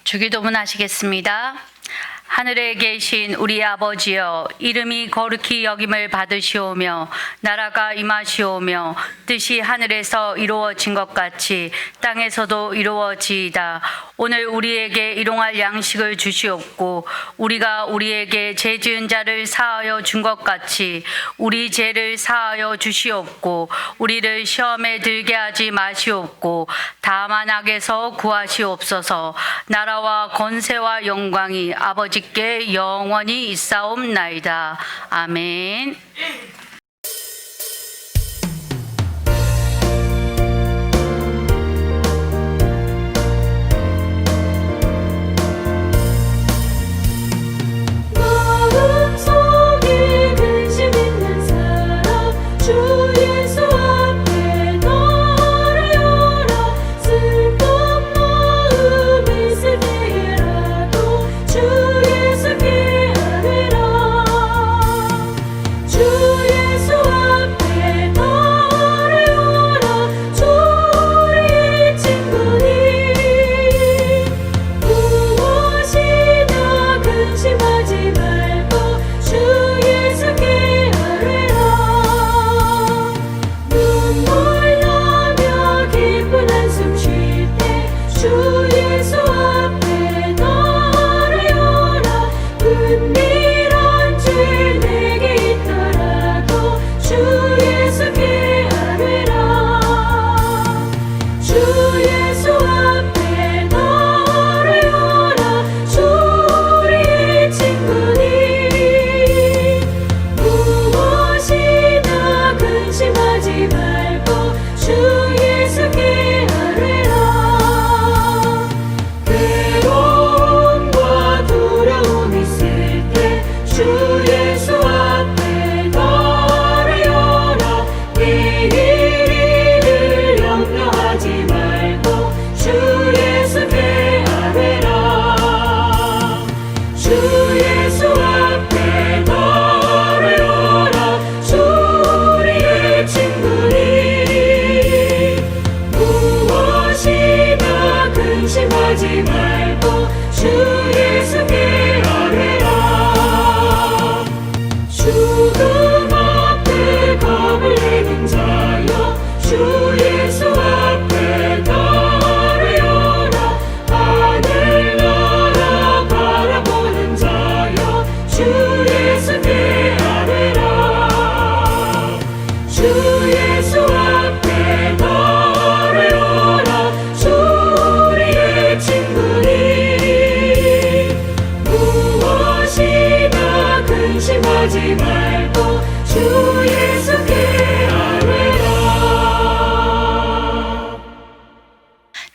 주기도문 하시겠습니다. 하늘에 계신 우리 아버지여, 이름이 거룩히 여김을 받으시오며 나라가 임하시오며 뜻이 하늘에서 이루어진 것 같이 땅에서도 이루어지이다. 오늘 우리에게 일용할 양식을 주시옵고 우리가 우리에게 죄 지은 자를 사하여 준 것 같이 우리 죄를 사하여 주시옵고 우리를 시험에 들게 하지 마시옵고 다만 악에서 구하시옵소서. 나라와 권세와 영광이 아버지께 영원히 있사옵나이다. 아멘.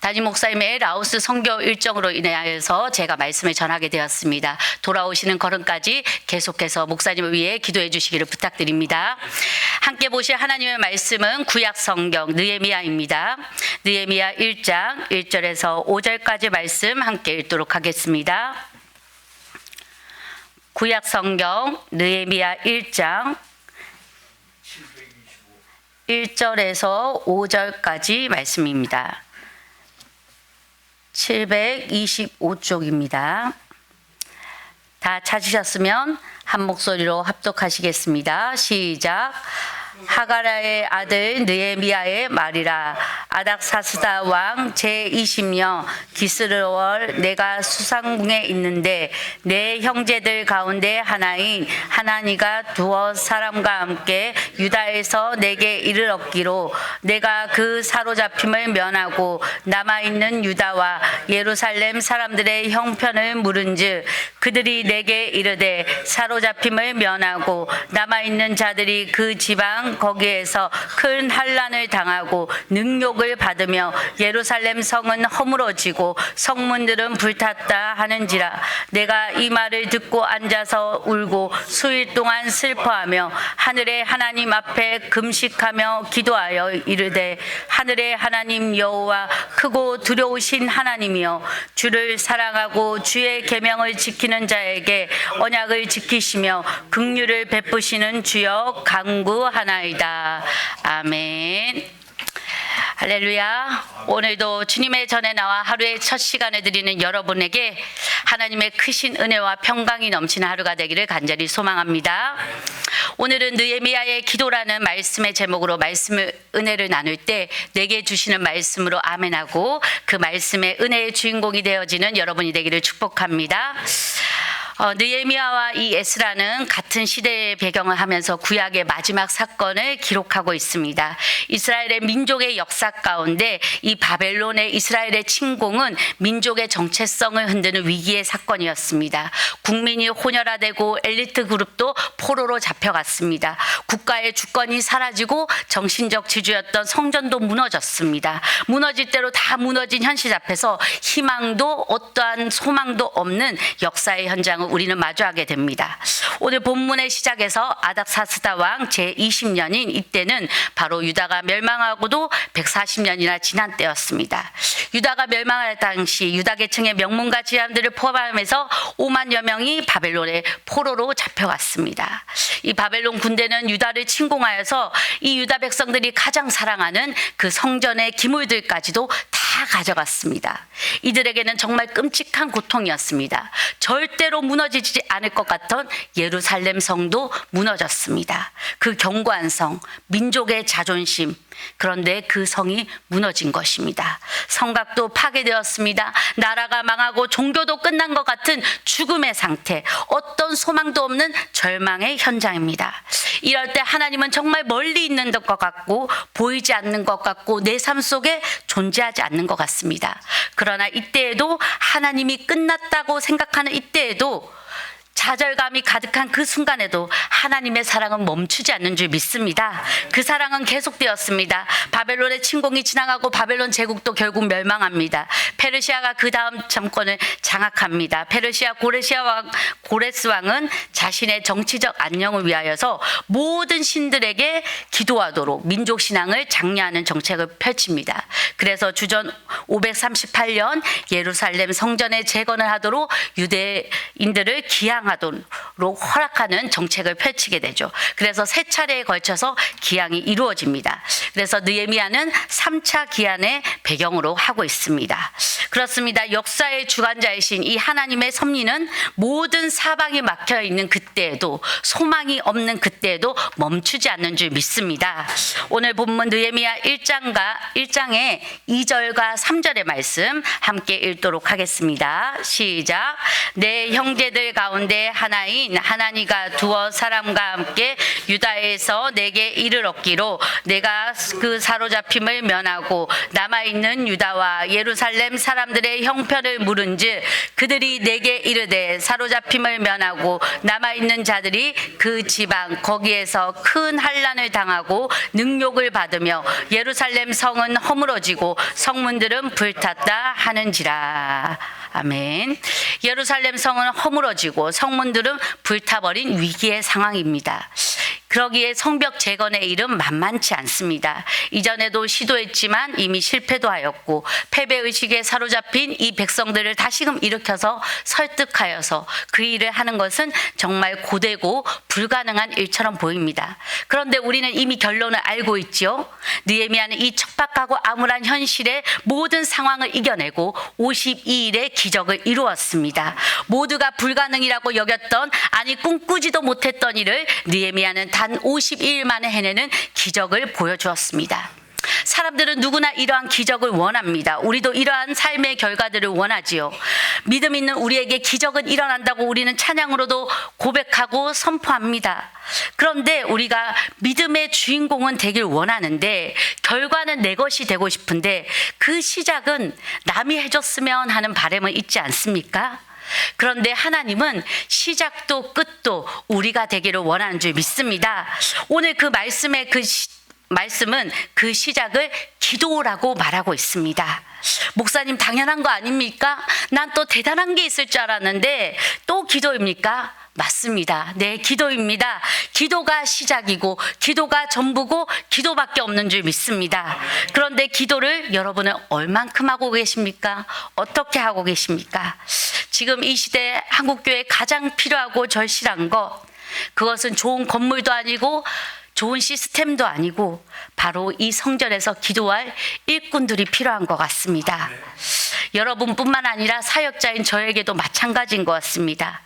담임 목사님의 라오스 선교 일정으로 인하여서 제가 말씀을 전하게 되었습니다. 돌아오시는 걸음까지 계속해서 목사님을 위해 기도해 주시기를 부탁드립니다. 함께 보실 하나님의 말씀은 구약 성경 느헤미야입니다. 느헤미야 1장 1절에서 5절까지 말씀 함께 읽도록 하겠습니다. 구약 성경 느헤미야 1장 1절에서 5절까지 말씀입니다. 725쪽입니다. 다 찾으셨으면 한 목소리로 합독하시겠습니다. 시작. 하가라의 아들 느헤미야의 말이라. 아닥사스다 왕 제20년 기스르월 내가 수상궁에 있는데 내 형제들 가운데 하나인 하나니가 두어 사람과 함께 유다에서 내게 이르렀기로 내가 그 사로잡힘을 면하고 남아있는 유다와 예루살렘 사람들의 형편을 물은즉 그들이 내게 이르되 사로잡힘을 면하고 남아있는 자들이 그 지방 거기에서 큰 환난을 당하고 능욕을 받으며 예루살렘 성은 허물어지고 성문들은 불탔다 하는지라. 내가 이 말을 듣고 앉아서 울고 수일 동안 슬퍼하며 하늘의 하나님 앞에 금식하며 기도하여 이르되 하늘의 하나님 여호와 크고 두려우신 하나님이여 주를 사랑하고 주의 계명을 지키는 자에게 언약을 지키시며 긍휼을 베푸시는 주여 간구하나이다. 아멘. 할렐루야. 오늘도 주님의 전에 나와 하루의 첫 시간을 드리는 여러분에게 하나님의 크신 은혜와 평강이 넘치는 하루가 되기를 간절히 소망합니다. 오늘은 느헤미야의 기도라는 말씀의 제목으로 말씀을 은혜를 나눌 때 내게 주시는 말씀으로 아멘하고 그 말씀의 은혜의 주인공이 되어지는 여러분이 되기를 축복합니다. 느헤미야와 이 에스라는 같은 시대의 배경을 하면서 구약의 마지막 사건을 기록하고 있습니다. 이스라엘의 민족의 역사 가운데 이 바벨론의 이스라엘의 침공은 민족의 정체성을 흔드는 위기의 사건이었습니다. 국민이 혼혈화되고 엘리트 그룹도 포로로 잡혀갔습니다. 국가의 주권이 사라지고 정신적 지주였던 성전도 무너졌습니다. 무너질 대로 다 무너진 현실 앞에서 희망도 어떠한 소망도 없는 역사의 현장을 우리는 마주하게 됩니다. 오늘 본문의 시작에서 아닥사스다 왕 제20년인 이때는 바로 유다가 멸망하고도 140년이나 지난 때였습니다. 유다가 멸망할 당시 유다 계층의 명문가 지함들을 포함해서 5만여 명이 바벨론의 포로로 잡혀갔습니다. 이 바벨론 군대는 유다를 침공하여서 이 유다 백성들이 가장 사랑하는 그 성전의 기물들까지도 다 가져갔습니다. 이들에게는 정말 끔찍한 고통이었습니다. 절대로 무너지지 않을 것 같던 예루살렘 성도 무너졌습니다. 그 견고한 성, 민족의 자존심, 그런데 그 성이 무너진 것입니다. 성곽도 파괴되었습니다. 나라가 망하고 종교도 끝난 것 같은 죽음의 상태, 어떤 소망도 없는 절망의 현장입니다. 이럴 때 하나님은 정말 멀리 있는 것 같고 보이지 않는 것 같고 내 삶 속에 존재하지 않는 것 같습니다. 그러나 이때에도 하나님이 끝났다고 생각하는 이때에도 좌절감이 가득한 그 순간에도 하나님의 사랑은 멈추지 않는 줄 믿습니다. 그 사랑은 계속되었습니다. 바벨론의 침공이 지나가고 바벨론 제국도 결국 멸망합니다. 페르시아가 그 다음 정권을 장악합니다. 페르시아 고레스 왕은 자신의 정치적 안녕을 위하여서 모든 신들에게 기도하도록 민족 신앙을 장려하는 정책을 펼칩니다. 그래서 주전 538년 예루살렘 성전의 재건을 하도록 유대인들을 기양하도록 허락하는 정책을 펼치게 되죠. 그래서 세 차례에 걸쳐서 기양이 이루어집니다. 그래서 느헤미야는 3차 기한의 배경으로 하고 있습니다. 그렇습니다. 역사의 주관자이신 이 하나님의 섭리는 모든 사방이 막혀 있는 그때에도 소망이 없는 그때에도 멈추지 않는 줄 믿습니다. 오늘 본문 느헤미야 1장의 2절과 3절의 말씀 함께 읽도록 하겠습니다. 시작. 내 형제들 가운데 하나인 하나니가 두어 사람과 함께 유다에서 내게 이를 얻기로 내가 그 사로잡힘을 면하고 남아있는 유다와 예루살렘 사람들의 형편을 물은즉 그들이 내게 이르되 사로잡힘을 면하고 남아있는 자들이 그 지방 거기에서 큰 환난을 당하고 능욕을 받으며 예루살렘 성은 허물어지고 성문들은 불탔다 하는지라. 아멘. 예루살렘 성은 허물어지고 성문들은 불타버린 위기의 상황입니다. 그러기에 성벽 재건의 일은 만만치 않습니다. 이전에도 시도했지만 이미 실패도 하였고 패배의식에 사로잡힌 이 백성들을 다시금 일으켜서 설득하여서 그 일을 하는 것은 정말 고되고 불가능한 일처럼 보입니다. 그런데 우리는 이미 결론을 알고 있지요. 느헤미야는 이 척박하고 암울한 현실의 모든 상황을 이겨내고 52일의 기적을 이루었습니다. 모두가 불가능이라고 여겼던 아니 꿈꾸지도 못했던 일을 느헤미야는 단 52일 만에 해내는 기적을 보여주었습니다. 사람들은 누구나 이러한 기적을 원합니다. 우리도 이러한 삶의 결과들을 원하지요. 믿음 있는 우리에게 기적은 일어난다고 우리는 찬양으로도 고백하고 선포합니다. 그런데 우리가 믿음의 주인공은 되길 원하는데 결과는 내 것이 되고 싶은데 그 시작은 남이 해줬으면 하는 바람은 있지 않습니까? 그런데 하나님은 시작도 끝도 우리가 되기를 원하는 줄 믿습니다. 오늘 그 말씀의 말씀은 그 시작을 기도라고 말하고 있습니다. 목사님 당연한 거 아닙니까? 난 또 대단한 게 있을 줄 알았는데 또 기도입니까? 맞습니다. 네, 기도입니다. 기도가 시작이고 기도가 전부고 기도밖에 없는 줄 믿습니다. 그런데 기도를 여러분은 얼만큼 하고 계십니까? 어떻게 하고 계십니까? 지금 이 시대에 한국교회에 가장 필요하고 절실한 것, 그것은 좋은 건물도 아니고 좋은 시스템도 아니고 바로 이 성전에서 기도할 일꾼들이 필요한 것 같습니다. 여러분뿐만 아니라 사역자인 저에게도 마찬가지인 것 같습니다.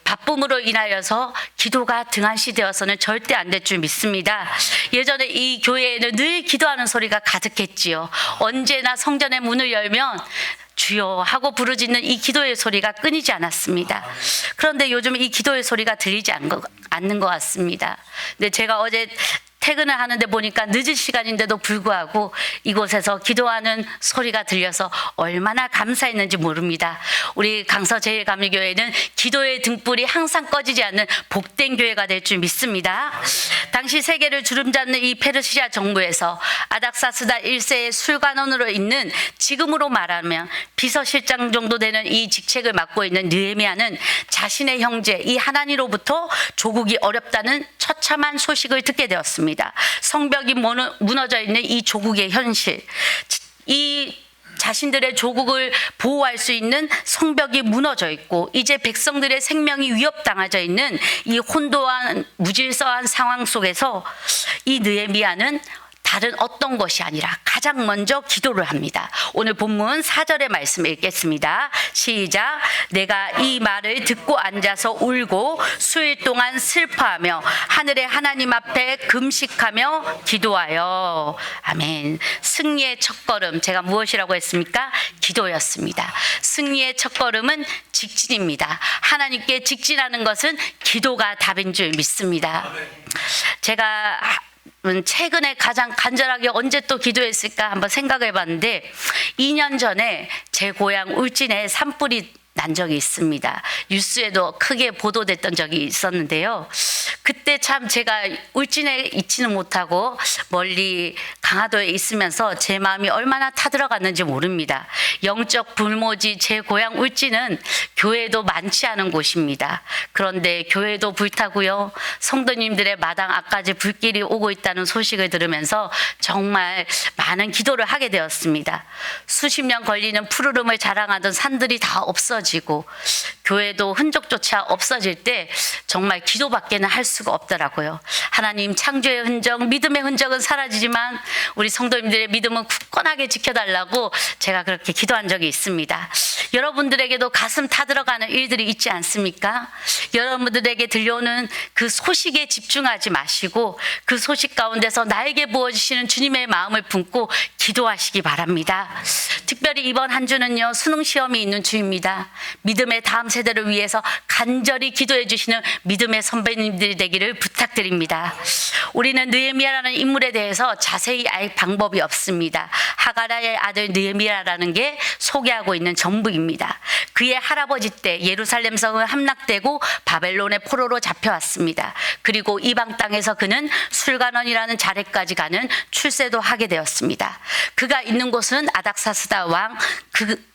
바쁨으로 인하여서 기도가 등한시되어서는 절대 안 될 줄 믿습니다. 예전에 이 교회에는 늘 기도하는 소리가 가득했지요. 언제나 성전의 문을 열면 주여 하고 부르짖는 이 기도의 소리가 끊이지 않았습니다. 그런데 요즘 이 기도의 소리가 들리지 않는 것 같습니다. 근데 제가 어제 퇴근을 하는데 보니까 늦은 시간인데도 불구하고 이곳에서 기도하는 소리가 들려서 얼마나 감사했는지 모릅니다. 우리 강서제일감리교회는 기도의 등불이 항상 꺼지지 않는 복된 교회가 될 줄 믿습니다. 당시 세계를 주름잡는 이 페르시아 정부에서 아닥사스다 1세의 술관원으로 있는, 지금으로 말하면 비서실장 정도 되는 이 직책을 맡고 있는 느헤미야는 자신의 형제 이 하나니로부터 조국이 어렵다는 처참한 소식을 듣게 되었습니다. 성벽이 무너져 있는 이 조국의 현실, 이 자신들의 조국을 보호할 수 있는 성벽이 무너져 있고 이제 백성들의 생명이 위협당하져 있는 이 혼돈한 무질서한 상황 속에서 이 느헤미야는 다른 어떤 것이 아니라 가장 먼저 기도를 합니다. 오늘 본문 4절의 말씀 읽겠습니다. 시작. 내가 이 말을 듣고 앉아서 울고 수일 동안 슬퍼하며 하늘의 하나님 앞에 금식하며 기도하여. 아멘. 승리의 첫걸음, 제가 무엇이라고 했습니까? 기도였습니다. 승리의 첫걸음은 직진입니다. 하나님께 직진하는 것은 기도가 답인 줄 믿습니다. 제가 최근에 가장 간절하게 언제 또 기도했을까 한번 생각해 봤는데 2년 전에 제 고향 울진에 산불이 난 적이 있습니다. 뉴스에도 크게 보도됐던 적이 있었는데요. 그때 참 제가 울진에 있지는 못하고 멀리 강화도에 있으면서 제 마음이 얼마나 타들어갔는지 모릅니다. 영적 불모지 제 고향 울진은 교회도 많지 않은 곳입니다. 그런데 교회도 불타고요. 성도님들의 마당 앞까지 불길이 오고 있다는 소식을 들으면서 정말 많은 기도를 하게 되었습니다. 수십 년 걸리는 푸르름을 자랑하던 산들이 다 없어지고 교회도 흔적조차 없어질 때 정말 기도밖에는 할 수가 없더라고요. 하나님, 창조의 흔적, 믿음의 흔적은 사라지지만 우리 성도님들의 믿음은 굳건하게 지켜달라고 제가 그렇게 기도한 적이 있습니다. 여러분들에게도 가슴 타들어가는 일들이 있지 않습니까? 여러분들에게 들려오는 그 소식에 집중하지 마시고 그 소식 가운데서 나에게 부어주시는 주님의 마음을 품고 기도하시기 바랍니다. 특별히 이번 한 주는요, 수능 시험이 있는 주입니다. 믿음의 다음 세대를 위해서 간절히 기도해 주시는 믿음의 선배님들이 되기를 부탁드립니다. 우리는 느헤미야라는 인물에 대해서 자세히 알 방법이 없습니다. 하가라의 아들 느헤미야라는 게 소개하고 있는 전부입니다. 그의 할아버지 때 예루살렘 성은 함락되고 바벨론의 포로로 잡혀왔습니다. 그리고 이방 땅에서 그는 술관원이라는 자리까지 가는 출세도 하게 되었습니다. 그가 있는 곳은 아닥사스다 왕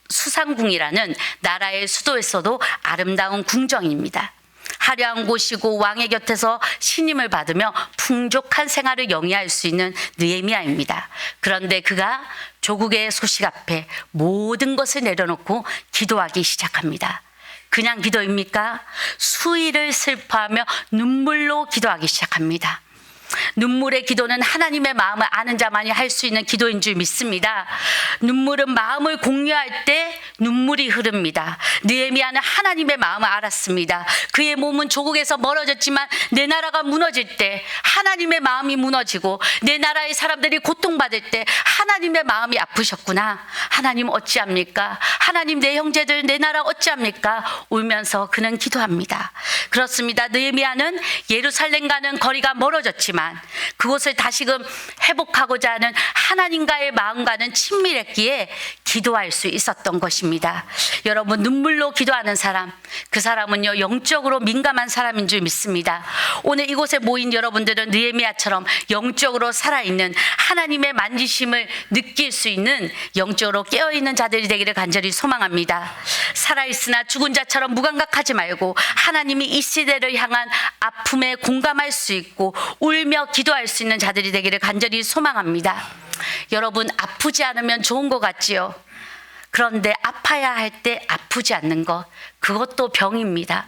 수상궁이라는 나라의 수도에서도 아름다운 궁정입니다. 화려한 곳이고 왕의 곁에서 신임을 받으며 풍족한 생활을 영위할 수 있는 느헤미야입니다. 그런데 그가 조국의 소식 앞에 모든 것을 내려놓고 기도하기 시작합니다. 그냥 기도입니까? 수일을 슬퍼하며 눈물로 기도하기 시작합니다. 눈물의 기도는 하나님의 마음을 아는 자만이 할 수 있는 기도인 줄 믿습니다. 눈물은 마음을 공유할 때 눈물이 흐릅니다. 느헤미야는 하나님의 마음을 알았습니다. 그의 몸은 조국에서 멀어졌지만 내 나라가 무너질 때 하나님의 마음이 무너지고 내 나라의 사람들이 고통받을 때 하나님의 마음이 아프셨구나. 하나님 어찌합니까? 하나님, 내 형제들, 내 나라 어찌합니까? 울면서 그는 기도합니다. 그렇습니다. 느헤미야는 예루살렘과는 거리가 멀어졌지만 그곳을 다시금 회복하고자 하는 하나님과의 마음과는 친밀했기에 기도할 수 있었던 것입니다. 여러분, 눈물로 기도하는 사람, 그 사람은요, 영적으로 민감한 사람인 줄 믿습니다. 오늘 이곳에 모인 여러분들은 느헤미야처럼 영적으로 살아있는 하나님의 만지심을 느낄 수 있는 영적으로 깨어있는 자들이 되기를 간절히 소망합니다. 살아있으나 죽은 자처럼 무감각하지 말고 하나님이 이 시대를 향한 아픔에 공감할 수 있고 울며 기도할 수 있는 자들이 되기를 간절히 소망합니다. 여러분, 아프지 않으면 좋은 것 같지요? 그런데 아파야 할 때 아프지 않는 것, 그것도 병입니다.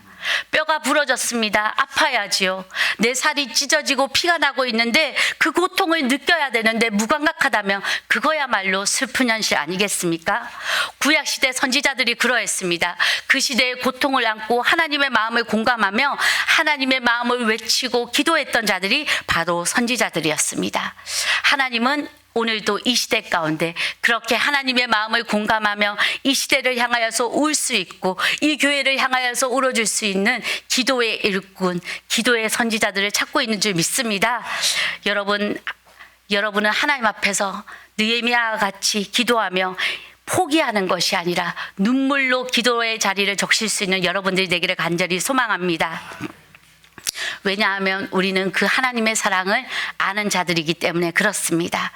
뼈가 부러졌습니다. 아파야지요. 내 살이 찢어지고 피가 나고 있는데 그 고통을 느껴야 되는데 무감각하다면 그거야말로 슬픈 현실 아니겠습니까? 구약시대 선지자들이 그러했습니다. 그 시대의 고통을 안고 하나님의 마음을 공감하며 하나님의 마음을 외치고 기도했던 자들이 바로 선지자들이었습니다. 하나님은 오늘도 이 시대 가운데 그렇게 하나님의 마음을 공감하며 이 시대를 향하여서 울 수 있고 이 교회를 향하여서 울어줄 수 있는 기도의 일꾼, 기도의 선지자들을 찾고 있는 줄 믿습니다. 여러분은 하나님 앞에서 느헤미야와 같이 기도하며 포기하는 것이 아니라 눈물로 기도의 자리를 적실 수 있는 여러분들이 되기를 간절히 소망합니다. 왜냐하면 우리는 그 하나님의 사랑을 아는 자들이기 때문에 그렇습니다.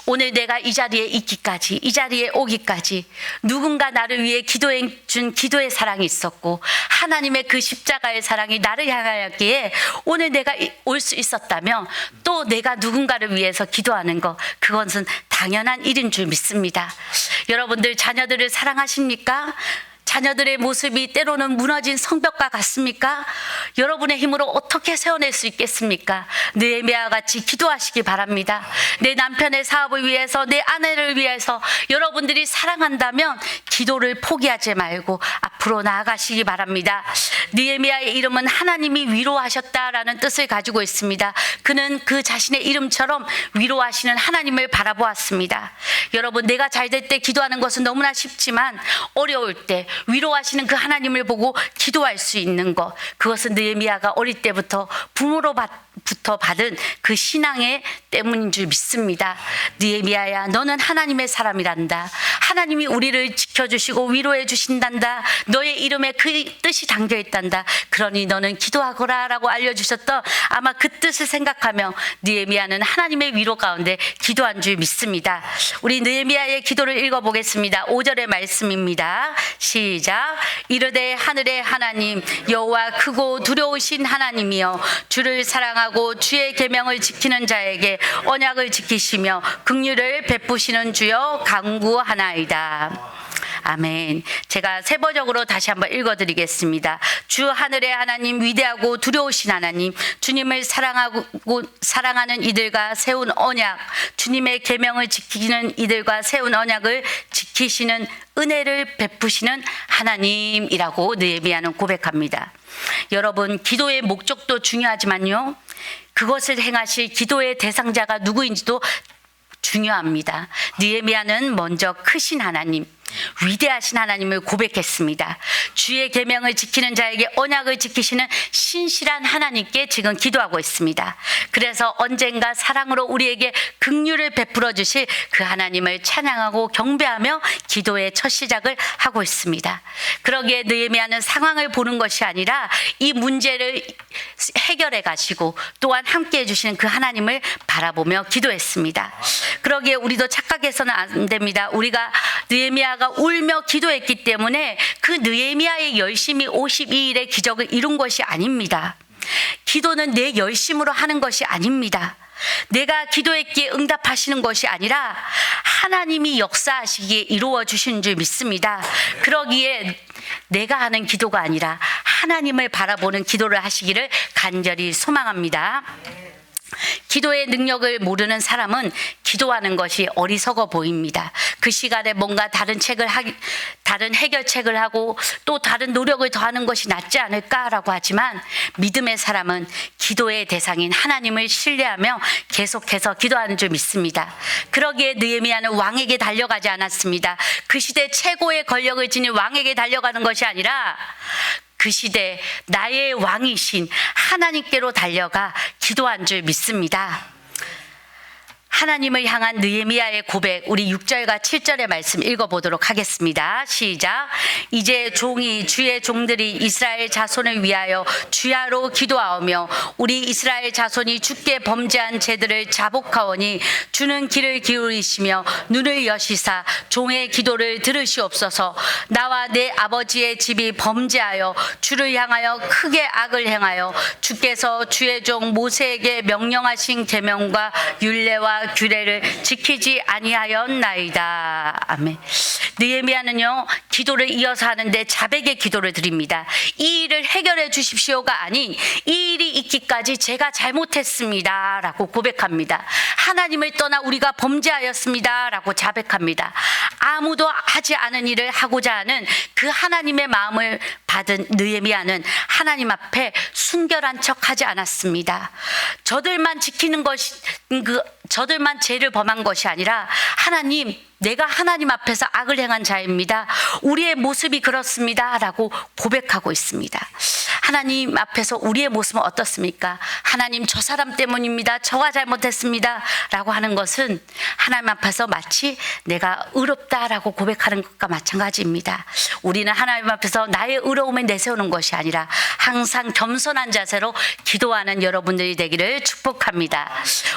오늘 내가 이 자리에 있기까지, 이 자리에 오기까지 누군가 나를 위해 기도해 준 기도의 사랑이 있었고 하나님의 그 십자가의 사랑이 나를 향하였기에 오늘 내가 올 수 있었다면 또 내가 누군가를 위해서 기도하는 것, 그것은 당연한 일인 줄 믿습니다. 여러분들 자녀들을 사랑하십니까? 자녀들의 모습이 때로는 무너진 성벽과 같습니까? 여러분의 힘으로 어떻게 세워낼 수 있겠습니까? 느헤미야와 같이 기도하시기 바랍니다. 내 남편의 사업을 위해서, 내 아내를 위해서 여러분들이 사랑한다면 기도를 포기하지 말고 앞으로 나아가시기 바랍니다. 느헤미야의 이름은 하나님이 위로하셨다라는 뜻을 가지고 있습니다. 그는 그 자신의 이름처럼 위로하시는 하나님을 바라보았습니다. 여러분, 내가 잘 될 때 기도하는 것은 너무나 쉽지만 어려울 때 위로하시는 그 하나님을 보고 기도할 수 있는 것, 그것은 느헤미야가 어릴 때부터 부모로부터 받은 그 신앙의 때문인 줄 믿습니다. 느헤미야야, 너는 하나님의 사람이란다. 하나님이 우리를 지켜주시고 위로해 주신단다. 너의 이름에 그 뜻이 담겨있단다. 그러니 너는 기도하거라 라고 알려주셨던 아마 그 뜻을 생각하며 느헤미야는 하나님의 위로 가운데 기도한 줄 믿습니다. 우리 느헤미야의 기도를 읽어보겠습니다. 5절의 말씀입니다. 시작. 이르되 하늘의 하나님 여호와 크고 두려우신 하나님이여, 주를 사랑하고 주의 계명을 지키는 자에게 언약을 지키시며 긍휼을 베푸시는 주여 간구하나이다. 아멘. 제가 세번역으로 다시 한번 읽어드리겠습니다. 주 하늘의 하나님, 위대하고 두려우신 하나님, 주님을 사랑하는 이들과 세운 언약, 주님의 계명을 지키는 이들과 세운 언약을 지키시는 은혜를 베푸시는 하나님이라고 느헤미야는 고백합니다. 여러분, 기도의 목적도 중요하지만요, 그것을 행하실 기도의 대상자가 누구인지도 중요합니다. 느헤미야는 먼저 크신 하나님, 위대하신 하나님을 고백했습니다. 주의 계명을 지키는 자에게 언약을 지키시는 신실한 하나님께 지금 기도하고 있습니다. 그래서 언젠가 사랑으로 우리에게 긍휼을 베풀어 주실 그 하나님을 찬양하고 경배하며 기도의 첫 시작을 하고 있습니다. 그러기에 느헤미야는 상황을 보는 것이 아니라 이 문제를 해결해 가시고 또한 함께 해주시는 그 하나님을 바라보며 기도했습니다. 그러기에 우리도 착각해서는 안 됩니다. 우리가 느헤미야가 울며 기도했기 때문에 그 느헤미야의 열심이 52일의 기적을 이룬 것이 아닙니다. 기도는 내 열심으로 하는 것이 아닙니다. 내가 기도했기에 응답하시는 것이 아니라 하나님이 역사하시기에 이루어 주시는 줄 믿습니다. 그러기에 내가 하는 기도가 아니라 하나님을 바라보는 기도를 하시기를 간절히 소망합니다. 기도의 능력을 모르는 사람은 기도하는 것이 어리석어 보입니다. 그 시간에 뭔가 다른 해결책을 하고 또 다른 노력을 더하는 것이 낫지 않을까라고 하지만 믿음의 사람은 기도의 대상인 하나님을 신뢰하며 계속해서 기도하는 줄 믿습니다. 그러기에 느헤미야는 왕에게 달려가지 않았습니다. 그 시대 최고의 권력을 지닌 왕에게 달려가는 것이 아니라 그 시대 나의 왕이신 하나님께로 달려가 기도한 줄 믿습니다. 하나님을 향한 느헤미야의 고백, 우리 6절과 7절의 말씀 읽어보도록 하겠습니다. 시작. 이제 종이 주의 종들이 이스라엘 자손을 위하여 주야로 기도하오며 우리 이스라엘 자손이 주께 범죄한 죄들을 자복하오니 주는 귀를 기울이시며 눈을 여시사 종의 기도를 들으시옵소서. 나와 내 아버지의 집이 범죄하여 주를 향하여 크게 악을 행하여 주께서 주의 종 모세에게 명령하신 계명과 율례와 규례를 지키지 아니하였나이다. 아멘. 느헤미야는요, 기도를 이어서 하는데 자백의 기도를 드립니다. 이 일을 해결해 주십시오가 아닌 이 일이 있기까지 제가 잘못했습니다 라고 고백합니다. 하나님을 떠나 우리가 범죄하였습니다 라고 자백합니다. 아무도 하지 않은 일을 하고자 하는 그 하나님의 마음을 받은 느헤미야는 하나님 앞에 순결한 척하지 않았습니다. 저들만 지키는 것이 저들만 죄를 범한 것이 아니라 하나님, 내가 하나님 앞에서 악을 행한 자입니다. 우리의 모습이 그렇습니다 라고 고백하고 있습니다. 하나님 앞에서 우리의 모습은 어떻습니까? 하나님, 저 사람 때문입니다. 저가 잘못했습니다 라고 하는 것은 하나님 앞에서 마치 내가 의롭다라고 고백하는 것과 마찬가지입니다. 우리는 하나님 앞에서 나의 의로움을 내세우는 것이 아니라 항상 겸손한 자세로 기도하는 여러분들이 되기를 축복합니다.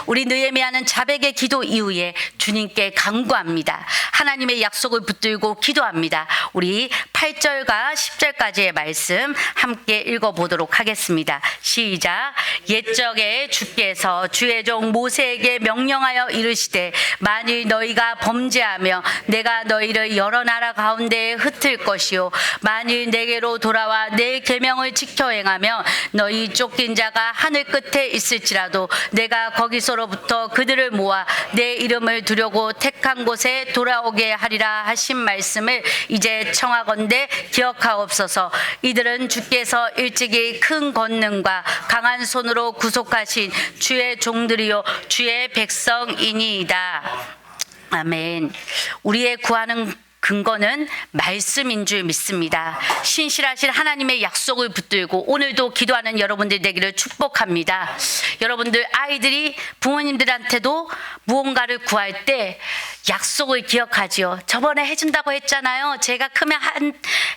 우리 느헤미야는 자백의 기도 이후에 주님께 간구합니다. 하나님의 약속을 붙들고 기도합니다. 우리 8절과 10절까지의 말씀 함께 읽어보도록 하겠습니다. 시작. 옛적에 주께서 주의 종 모세에게 명령하여 이르시되 만일 너희가 범죄하며 내가 너희를 여러 나라 가운데에 흩을 것이요 만일 내게로 돌아와 내 계명을 지켜 행하며 너희 쫓긴 자가 하늘 끝에 있을지라도 내가 거기서로부터 그들을 모아 내 이름을 두려고 택한 곳에 돌아오게 하리라 하신 말씀을 이제 청하건대 기억하옵소서. 이들은 주께서 일찍이 큰 권능과 강한 손으로 구속하신 주의 종들이요 주의 백성이니이다. 아멘. 우리의 구하는 근거는 말씀인 줄 믿습니다. 신실하신 하나님의 약속을 붙들고 오늘도 기도하는 여러분들 되기를 축복합니다. 여러분들 아이들이 부모님들한테도 무언가를 구할 때 약속을 기억하지요. 저번에 해준다고 했잖아요. 제가 크면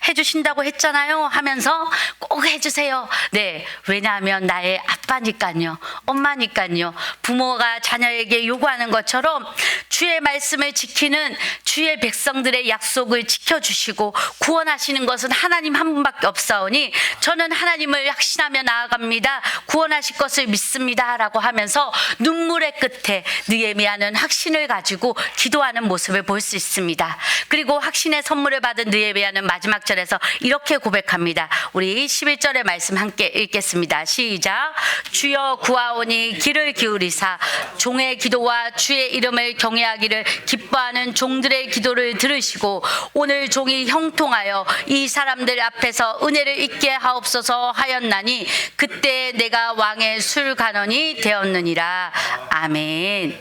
해주신다고 했잖아요 하면서 꼭 해주세요. 네, 왜냐하면 나의 아빠니까요, 엄마니까요. 부모가 자녀에게 요구하는 것처럼 주의 말씀을 지키는 주의 백성들의 약속을 지켜주시고 구원하시는 것은 하나님 한 분밖에 없사오니 저는 하나님을 확신하며 나아갑니다. 구원하실 것을 믿습니다 라고 하면서 눈물의 끝에 느헤미야는 확신을 가지고 기도하는 모습을 볼 수 있습니다. 그리고 확신의 선물을 받은 느헤미야는 마지막 절에서 이렇게 고백합니다. 우리 11절의 말씀 함께 읽겠습니다. 시작. 주여 구하오니 귀를 기울이사 종의 기도와 주의 이름을 경외하기를 기뻐하는 종들의 기도를 들으시고 오늘 종이 형통하여 이 사람들 앞에서 은혜를 잊게 하옵소서 하였나니 그때 내가 왕의 술간원이 되었느니라. 아멘.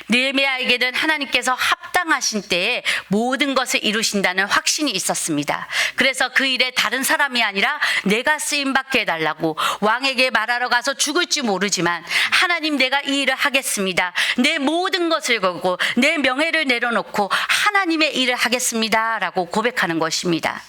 느헤미야에게는 하나님께서 합당하신 때에 모든 것을 이루신다는 확신이 있었습니다. 그래서 그 일에 다른 사람이 아니라 내가 쓰임받게 해달라고 왕에게 말하러 가서 죽을지 모르지만 하나님, 내가 이 일을 하겠습니다. 내 모든 것을 걸고 내 명예를 내려놓고 하나님의 일을 하겠습니다 라고 고백하는 것입니다.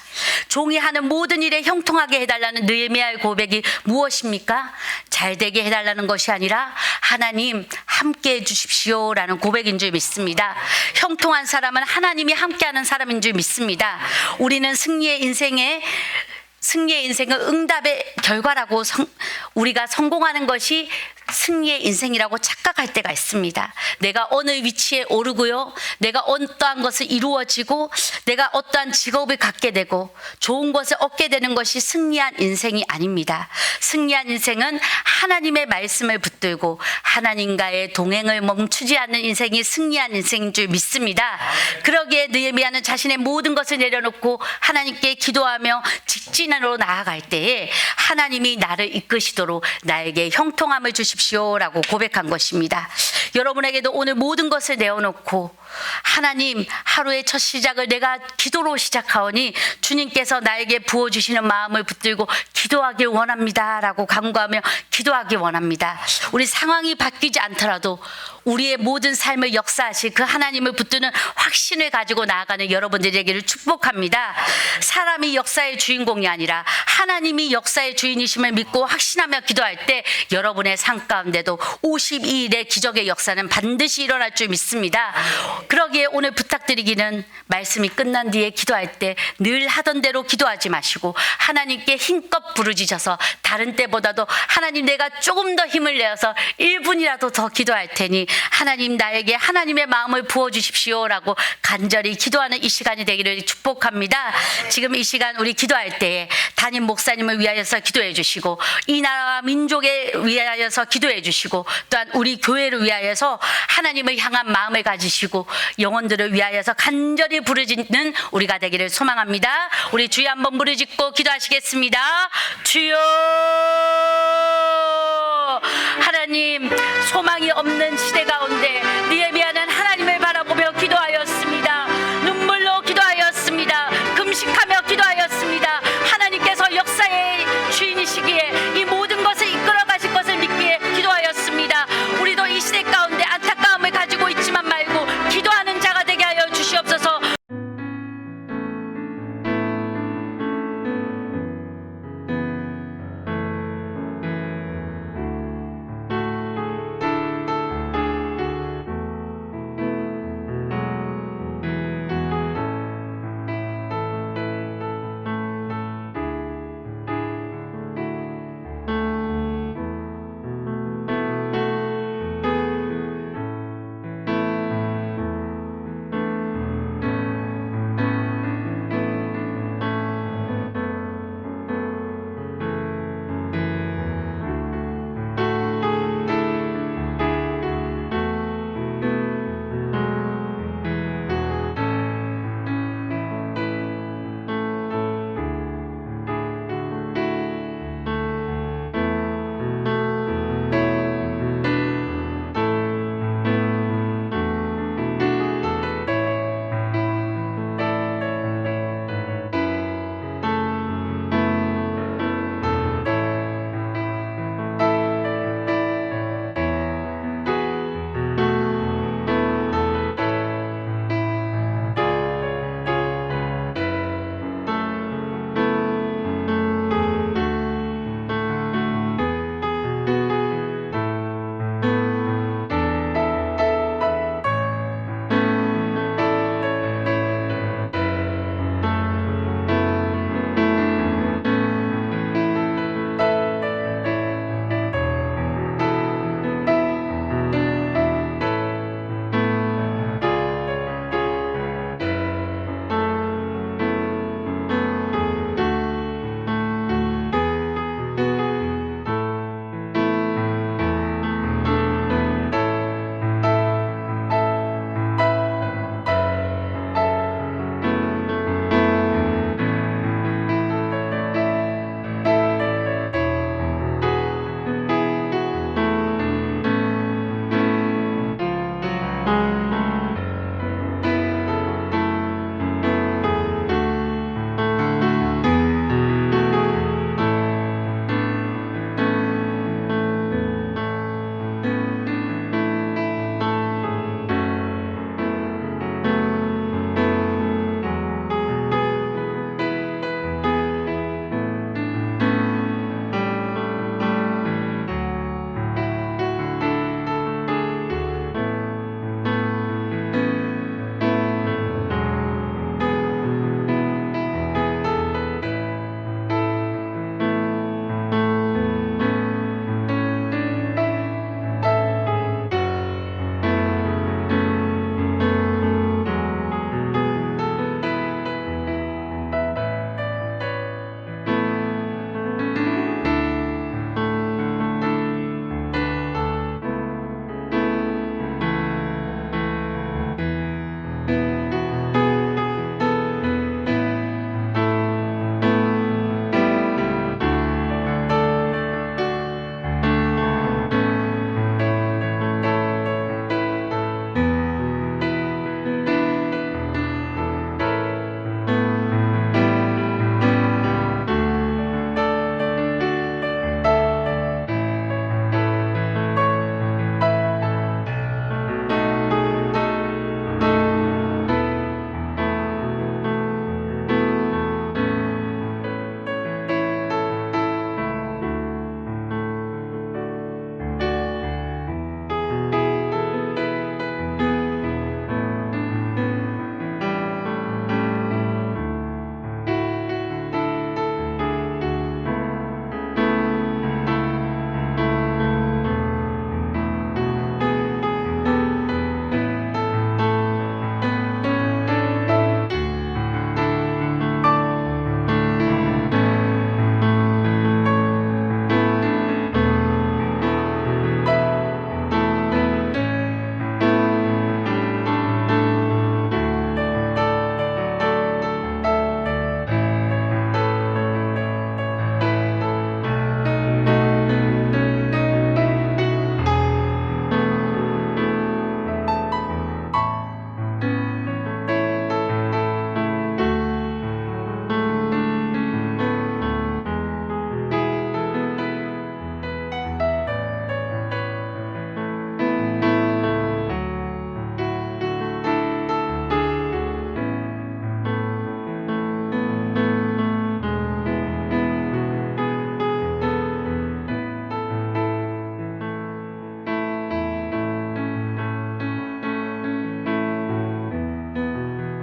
종이 하는 모든 일에 형통하게 해달라는 느헤미야의 고백이 무엇입니까? 잘되게 해달라는 것이 아니라 하나님 함께 해주십시오 라는 고백인 줄 믿습니다. 형통한 사람은 하나님이 함께하는 사람인 줄 믿습니다. 우리는 승리의 인생은 응답의 결과라고 우리가 성공하는 것이 승리의 인생이라고 착각할 때가 있습니다. 내가 어느 위치에 오르고요, 내가 어떠한 것을 이루어지고 내가 어떠한 직업을 갖게 되고 좋은 것을 얻게 되는 것이 승리한 인생이 아닙니다. 승리한 인생은 하나님의 말씀을 붙들고 하나님과의 동행을 멈추지 않는 인생이 승리한 인생인 줄 믿습니다. 그러기에 느헤미야는 자신의 모든 것을 내려놓고 하나님께 기도하며 직진으로 나아갈 때에 하나님이 나를 이끄시도록 나에게 형통함을 주십시오라고 고백한 것입니다. 여러분에게도 오늘 모든 것을 내어놓고 하나님, 하루의 첫 시작을 내가 기도로 시작하오니 주님께서 나에게 부어주시는 마음을 붙들고 기도하길 원합니다 라고 간구하며 기도하길 원합니다. 우리 상황이 바뀌지 않더라도 우리의 모든 삶을 역사하실 그 하나님을 붙드는 확신을 가지고 나아가는 여러분들에게를 축복합니다. 사람이 역사의 주인공이 아니라 하나님이 역사의 주인이심을 믿고 확신하며 기도할 때 여러분의 삶 가운데도 52일의 기적의 역사는 반드시 일어날 줄 믿습니다. 그러기에 오늘 부탁드리기는 말씀이 끝난 뒤에 기도할 때 늘 하던 대로 기도하지 마시고 하나님께 힘껏 부르짖어서 다른 때보다도 하나님 내가 조금 더 힘을 내어서 1분이라도 더 기도할 테니 하나님 나에게 하나님의 마음을 부어주십시오라고 간절히 기도하는 이 시간이 되기를 축복합니다. 지금 이 시간 우리 기도할 때에 담임 목사님을 위하여서 기도해 주시고 이 나라와 민족에 위하여서 기도해 주시고 또한 우리 교회를 위하여서 하나님을 향한 마음을 가지시고 영혼들을 위하여서 간절히 부르짖는 우리가 되기를 소망합니다. 우리 주여 한번 부르짖고 기도하시겠습니다. 주여 하나님, 소망이 없는 시대 가운데